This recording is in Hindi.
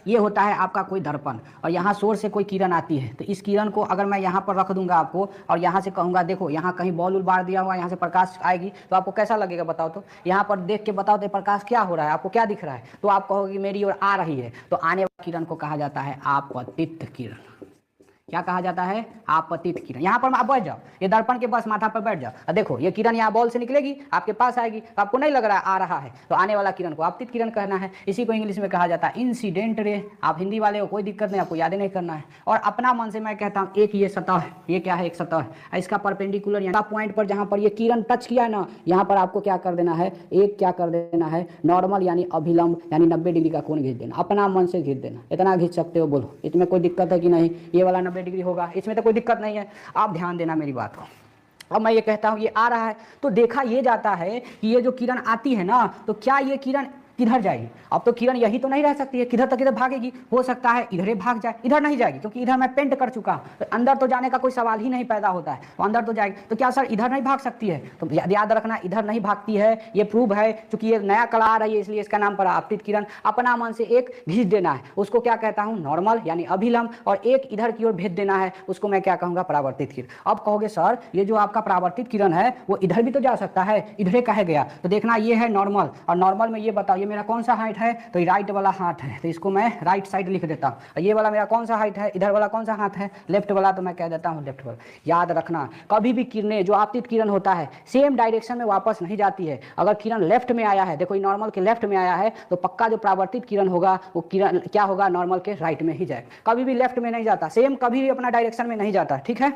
ये होता है आपका कोई दर्पण, और यहाँ सोर्स से कोई किरण आती है, तो इस किरण को अगर मैं यहाँ पर रख दूंगा आपको और यहाँ से कहूँगा देखो यहाँ कहीं बॉल उल बार दिया हुआ, यहाँ से प्रकाश आएगी, तो आपको कैसा लगेगा बताओ? तो यहाँ पर देख के बताओ तो प्रकाश क्या हो रहा है, आपको क्या दिख रहा है? तो आप कहोगे मेरी ओर आ रही है। तो आने वाली किरण को कहा जाता है आपतित किरण। क्या कहा जाता है? आपतित किरण। यहाँ पर आप बैठ जाओ, ये दर्पण के बस माथा पर बैठ जाओ और देखो ये किरण यहाँ बॉल से निकलेगी, आपके पास आएगी, तो आपको नहीं लग रहा है आ रहा है, तो आने वाला किरण को आपतित किरण कहना है। इसी को इंग्लिश में कहा जाता है इंसिडेंट रे। आप हिंदी वाले हो, कोई दिक्कत नहीं, आपको याद नहीं करना है। और अपना मन से मैं कहता हूँ एक ये सतह है, ये क्या है? एक सतह है, इसका परपेंडिकुलर यहाँ पॉइंट पर जहाँ पर ये किरण टच किया है ना, यहाँ पर आपको क्या कर देना है? एक क्या कर देना है? नॉर्मल यानी अभिलंब यानी 90 डिग्री का कोण खींच देना, अपना मन से खींच देना। इतना खींच सकते हो, बोलो इसमें कोई दिक्कत है कि नहीं? ये वाला 90 डिग्री होगा, इसमें तो कोई दिक्कत नहीं है। आप ध्यान देना मेरी बात को। अब मैं ये कहता हूं ये आ रहा है, तो देखा ये जाता है कि ये जो किरण आती है ना, तो क्या ये किरण किधर जाएगी? अब तो किरण यही तो नहीं रह सकती है, किधर तक इधर भागेगी? हो सकता है इधर ही भाग जाए, इधर नहीं जाएगी क्योंकि इधर मैं पेंट कर चुका हूं, तो अंदर तो जाने का कोई सवाल ही नहीं पैदा होता है, तो अंदर तो जाएगी। तो क्या सर इधर नहीं भाग सकती है? तो याद रखना इधर नहीं भागती है, ये प्रूव है, क्योंकि ये नया कला आ रही है इसलिए इसका नाम पड़ा आपतित किरण। अपना मन से एक खींच देना है, उसको क्या कहता हूँ? नॉर्मल यानी अभिलंब, और एक इधर की ओर भेज देना है, उसको मैं क्या कहूँगा? परावर्तित किरण। अब कहोगे सर ये जो आपका परावर्तित किरण है वो इधर भी तो जा सकता है, इधर कहे गया? तो देखना ये है नॉर्मल, और नॉर्मल में ये बताओ ये मेरा कौन सा हाइट है? तो राइट वाला हाथ है, तो इसको मैं राइट साइड लिख देता हूँ। ये वाला मेरा कौन सा हाइट है? इधर वाला कौन सा हाथ है? लेफ्ट वाला, तो मैं कह देता हूँ लेफ्ट वाला। याद रखना कभी भी किरणें जो आपतित किरण होता है सेम डायरेक्शन में वापस नहीं जाती है। अगर किरण लेफ्ट में आया है, देखो नॉर्मल के लेफ्ट में आया है, तो पक्का जो परावर्तित किरण होगा वो किरण क्या होगा? नॉर्मल के राइट में ही जाएगा, कभी भी लेफ्ट में नहीं जाता, सेम कभी भी अपना डायरेक्शन में नहीं जाता। ठीक है।